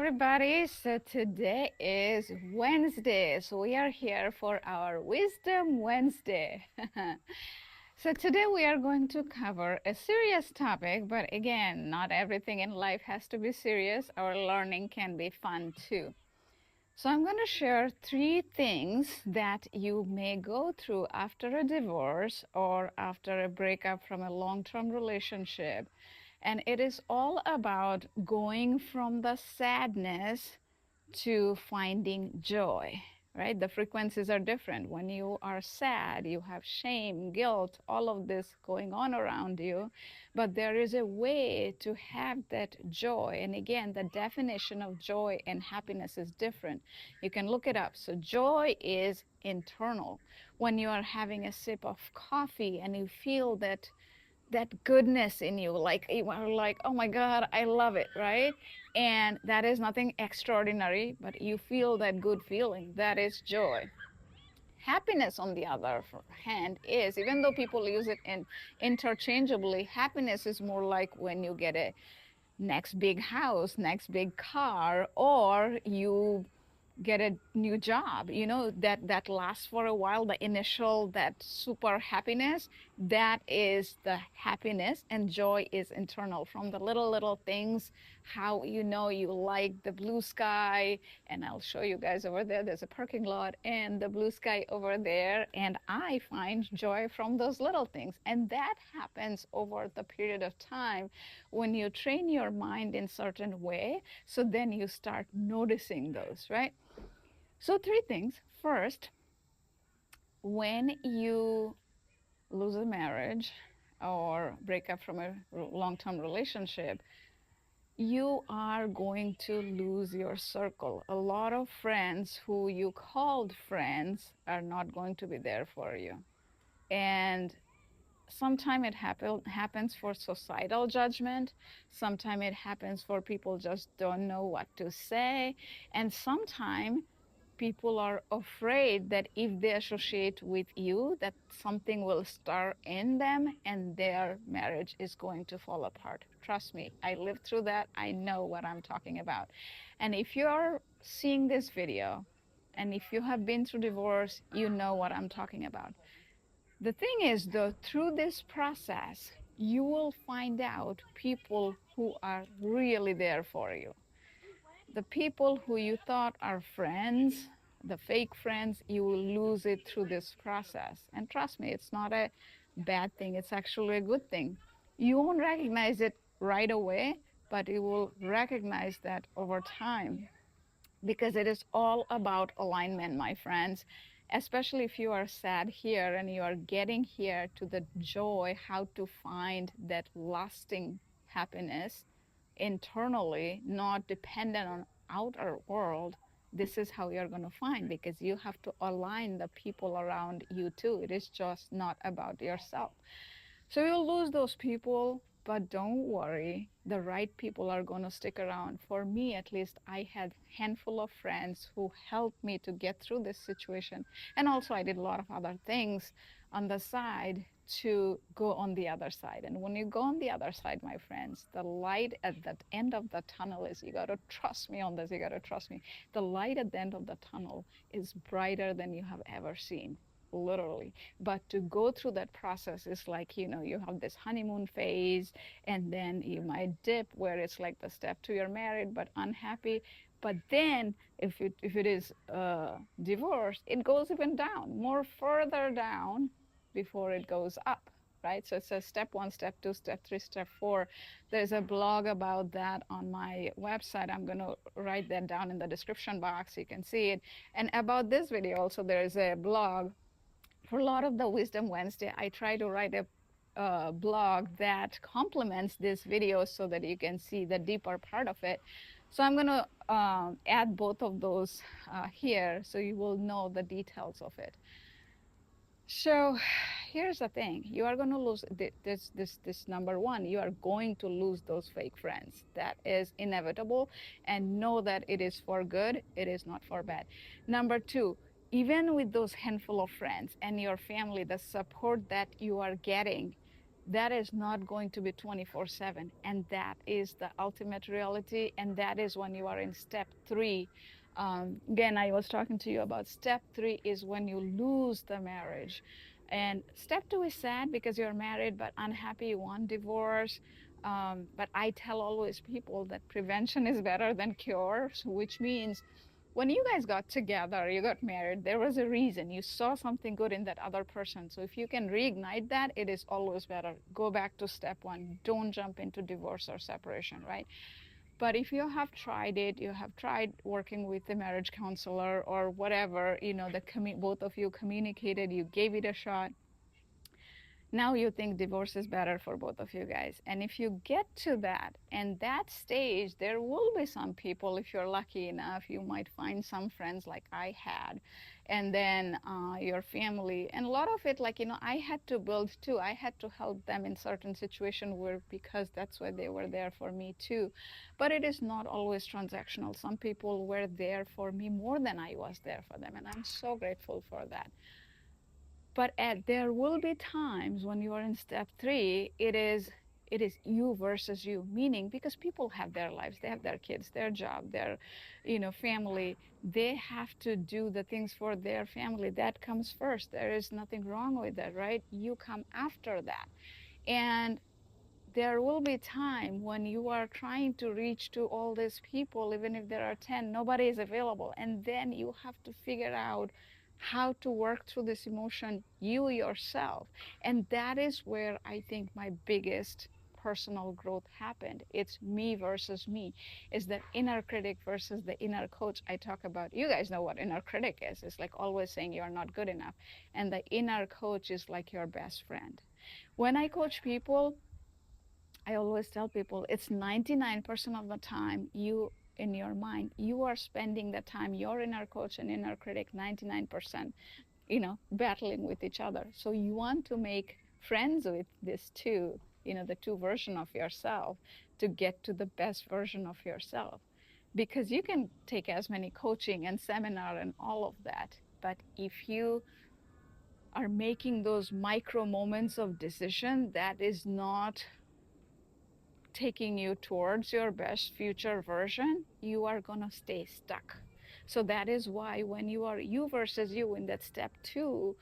everybody. So today is Wednesday. So we are here for our Wisdom Wednesday. So today we are going to cover a serious topic, but again, not everything in life has to be serious. Our learning can be fun too. So I'm going to share three things that you may go through after a divorce or after a breakup from a long-term relationship. And it is all about going from the sadness to finding joy, right? The frequencies are different. When you are sad, you have shame, guilt, all of this going on around you. But there is a way to have that joy. And again, the definition of joy and happiness is different. You can look it up. So, joy is internal. When you are having a sip of coffee and you feel that goodness in you, like you are like, oh my God, I love it, right? And that is nothing extraordinary, but you feel that good feeling. That is joy. Happiness, on the other hand, is, even though people use it in interchangeably, happiness is more like when you get a next big house, next big car, or you get a new job, that lasts for a while, the initial, that super happiness, that is the happiness. And joy is internal, from the little things, how you like the blue sky. And I'll show you guys over there, there's a parking lot and the blue sky over there, and I find joy from those little things. And that happens over the period of time when you train your mind in certain way, so then you start noticing those, right? So, three things. First, when you lose a marriage or break up from a long term relationship, you are going to lose your circle. A lot of friends who you called friends are not going to be there for you. And sometimes it happens for societal judgment. Sometimes it happens for people just don't know what to say. And sometimes people are afraid that if they associate with you, that something will stir in them and their marriage is going to fall apart. Trust me, I lived through that. I know what I'm talking about. And if you are seeing this video and if you have been through divorce, you know what I'm talking about. The thing is, though, through this process, you will find out people who are really there for you. The people who you thought are friends, the fake friends, you will lose it through this process. And trust me, it's not a bad thing, it's actually a good thing. You won't recognize it right away, but you will recognize that over time, because it is all about alignment, my friends. Especially if you are sad here and you are getting here to the joy, how to find that lasting happiness internally, not dependent on outer world. This is how you're going to find, because you have to align the people around you too. It is just not about yourself. So you'll lose those people, but don't worry. The right people are going to stick around. For me, at least, I had a handful of friends who helped me to get through this situation. And also, I did a lot of other things on the side to go on the other side. And when you go on the other side, my friends, the light at the end of the tunnel is, you got to trust me on this, you got to trust me. The light at the end of the tunnel is brighter than you have ever seen, literally. But to go through that process is like, you have this honeymoon phase, and then you might dip where it's like the step two, you're married but unhappy. But then if it is divorce, it goes even down, more further down before it goes up, right? So it says step one, step two, step three, step four. There's a blog about that on my website. I'm going to write that down in the description box so you can see it. And about this video also, there's a blog. For a lot of the Wisdom Wednesday, I try to write a blog that complements this video so that you can see the deeper part of it. So I'm going to add both of those here so you will know the details of it. So here's the thing. You are going to lose this number one. You are going to lose those fake friends. That is inevitable. And know that it is for good. It is not for bad. Number two, even with those handful of friends and your family, the support that you are getting, that is not going to be 24/7. And that is the ultimate reality. And that is when you are in step three. Again, I was talking to you about step three is when you lose the marriage. And step two is sad because you're married but unhappy, you want divorce. But I tell always people that prevention is better than cure, so which means when you guys got together, you got married, there was a reason. You saw something good in that other person. So if you can reignite that, it is always better. Go back to step one. Don't jump into divorce or separation, right? But if you have tried it, you have tried working with the marriage counselor or whatever, both of you communicated, you gave it a shot, now you think divorce is better for both of you guys. And if you get to that and that stage, there will be some people, if you're lucky enough, you might find some friends like I had, and then your family. And a lot of it, like, I had to build too. I had to help them in certain situations where, because that's why they were there for me too. But it is not always transactional. Some people were there for me more than I was there for them. And I'm so grateful for that. But there will be times when you are in step three, it is you versus you, meaning because people have their lives, they have their kids, their job, their family. They have to do the things for their family. That comes first. There is nothing wrong with that, right? You come after that. And there will be time when you are trying to reach to all these people, even if there are 10, nobody is available. And then you have to figure out how to work through this emotion you yourself. And that is where I think my biggest personal growth happened. It's me versus me. Is the inner critic versus the inner coach I talk about. You guys know what inner critic is. It's like always saying you're not good enough. And the inner coach is like your best friend. When I coach people, I always tell people it's 99% of the time you in your mind, you are spending the time, your inner coach and inner critic, 99%, battling with each other. So you want to make friends with this two, the two version of yourself to get to the best version of yourself. Because you can take as many coaching and seminar and all of that. But if you are making those micro moments of decision, that is not taking you towards your best future version, you are going to stay stuck. So that is why when you are you versus you in that step two,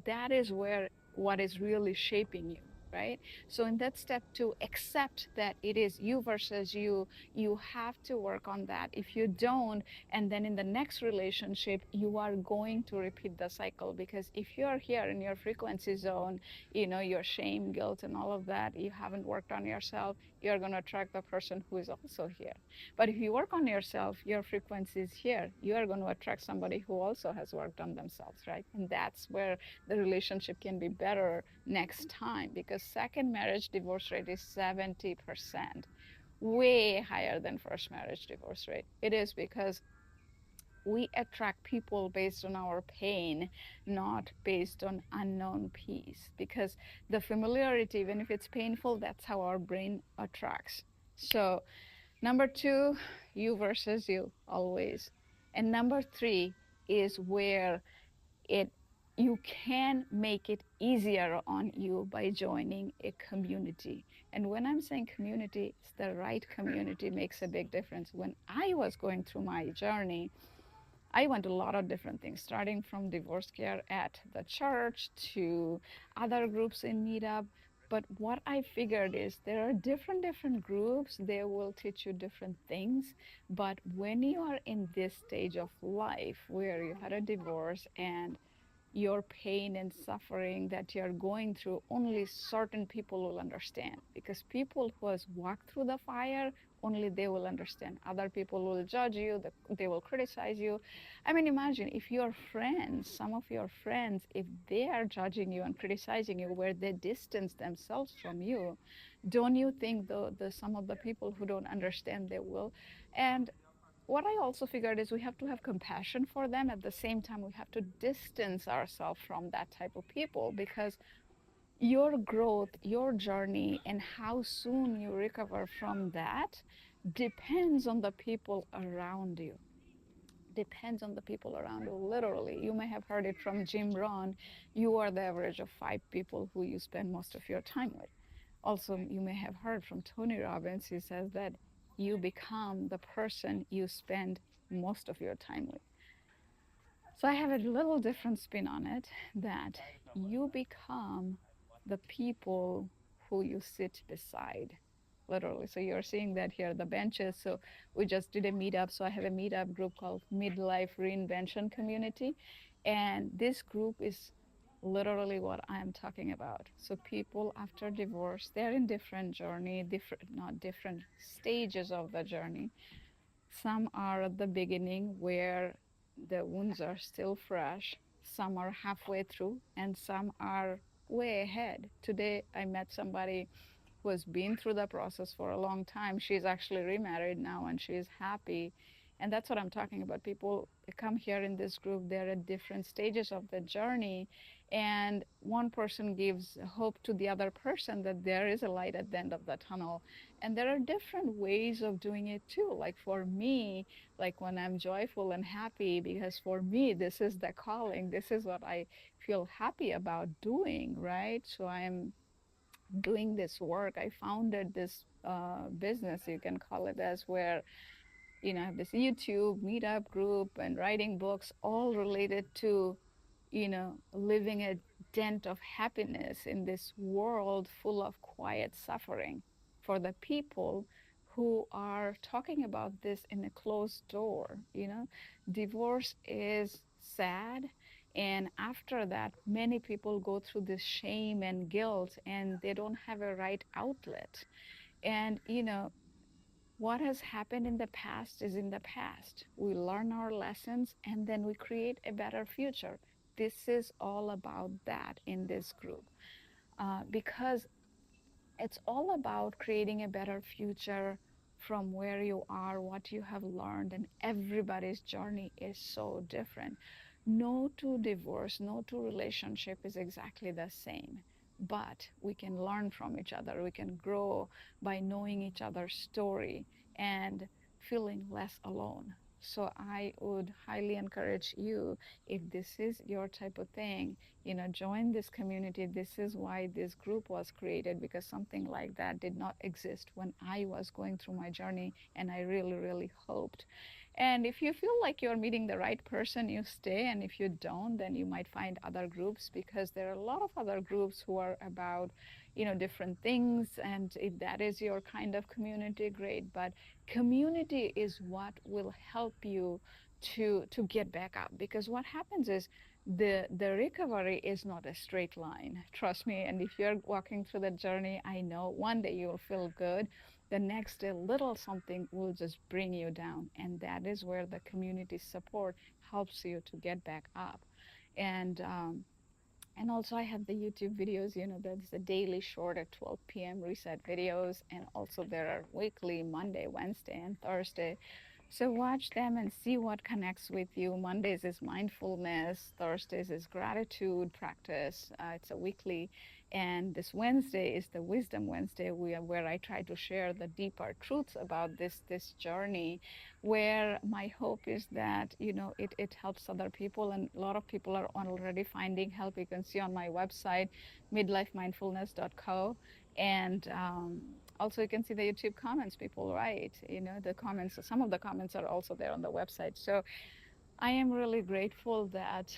that is where what is really shaping you, right? So in that step two, accept that it is you versus you. You have to work on that. If you don't, and then in the next relationship, you are going to repeat the cycle, because if you are here in your frequency zone, your shame, guilt, and all of that, you haven't worked on yourself, you're going to attract the person who is also here. But if you work on yourself, your frequency is here, you are going to attract somebody who also has worked on themselves, right? And that's where the relationship can be better next time, because second marriage divorce rate is 70%, way higher than first marriage divorce rate. It is because we attract people based on our pain, not based on unknown peace. Because the familiarity, even if it's painful, that's how our brain attracts. So, number two, you versus you, always. And number three is where it you can make it easier on you by joining a community. And when I'm saying community, it's the right community makes a big difference. When I was going through my journey, I went to a lot of different things, starting from divorce care at the church to other groups in Meetup. But what I figured is there are different groups. They will teach you different things. But when you are in this stage of life where you had a divorce and your pain and suffering that you're going through, only certain people will understand, because people who has walked through the fire, only they will understand. Other people will judge you, they will criticize you. I mean, imagine if your friends, some of your friends, if they are judging you and criticizing you where they distance themselves from you, don't you think the some of the people who don't understand, they will? And what I also figured is we have to have compassion for them. At the same time, we have to distance ourselves from that type of people, because your growth, your journey, and how soon you recover from that depends on the people around you. depends on the people around you. Literally, you may have heard it from Jim Rohn, you are the average of 5 people who you spend most of your time with. Also, you may have heard from Tony Robbins, he says that you become the person you spend most of your time with. So I have a little different spin on it, that you become the people who you sit beside, literally. So you're seeing that here, the benches. So we just did a meetup. So I have a meetup group called Midlife Reinvention Community. And this group is literally what I'm talking about. So people after divorce, they're in different journey, different, not different stages of the journey. Some are at the beginning where the wounds are still fresh, some are halfway through, and some are way ahead. Today, I met somebody who has been through the process for a long time. She's actually remarried now and she's happy. And that's what I'm talking about. People come here in this group, they're at different stages of the journey. And one person gives hope to the other person that there is a light at the end of the tunnel. And there are different ways of doing it too. Like for me, like when I'm joyful and happy, because for me, this is the calling, this is what I feel happy about doing, right? So I am doing this work. I founded this business, you can call it as, where I have this YouTube meetup group and writing books, all related to living a dent of happiness in this world full of quiet suffering for the people who are talking about this in a closed door. Divorce is sad. And after that, many people go through this shame and guilt, and they don't have a right outlet. And, what has happened in the past is in the past. We learn our lessons and then we create a better future. This is all about that in this group, because it's all about creating a better future from where you are, what you have learned, and everybody's journey is so different. No two divorce, no two relationship is exactly the same, but we can learn from each other. We can grow by knowing each other's story and feeling less alone. So I would highly encourage you, if this is your type of thing, join this community. This is why this group was created, because something like that did not exist when I was going through my journey, and I really, really hoped. And if you feel like you're meeting the right person, you stay. And if you don't, then you might find other groups, because there are a lot of other groups who are about, different things. And if that is your kind of community, great. But community is what will help you to get back up, because what happens is the recovery is not a straight line, trust me. And if you're walking through the journey, I know one day you'll feel good, the next day little something will just bring you down, and that is where the community support helps you to get back up. And also I have the YouTube videos, there's the daily short at 12 p.m. reset videos, and also there are weekly Monday, Wednesday, and Thursday. So watch them and see what connects with you. Mondays is mindfulness, Thursdays is gratitude practice. It's a weekly, and this Wednesday is the Wisdom Wednesday, where I try to share the deeper truths about this journey. Where my hope is that it helps other people, and a lot of people are already finding help. You can see on my website, midlifemindfulness.co, and also you can see the YouTube comments people write. The comments, some of the comments are also there on the website. So I am really grateful that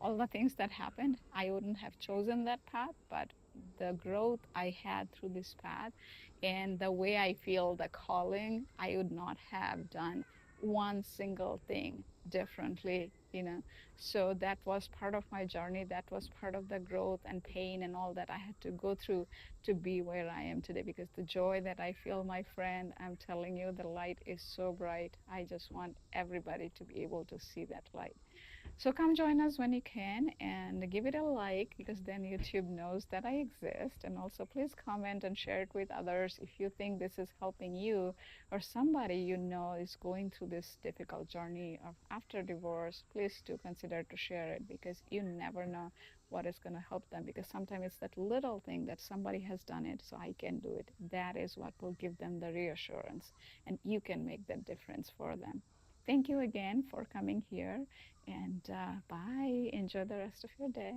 all the things that happened, I wouldn't have chosen that path, but the growth I had through this path and the way I feel the calling, I would not have done one single thing differently. So that was part of my journey. That was part of the growth and pain and all that I had to go through to be where I am today. Because the joy that I feel, my friend, I'm telling you, the light is so bright. I just want everybody to be able to see that light. So come join us when you can, and give it a like, because then YouTube knows that I exist. And also please comment and share it with others if you think this is helping you, or somebody is going through this difficult journey of after divorce. Please do consider to share it, because you never know what is going to help them, because sometimes it's that little thing that somebody has done it, so I can do it. That is what will give them the reassurance, and you can make that difference for them. Thank you again for coming here. And bye. Enjoy the rest of your day.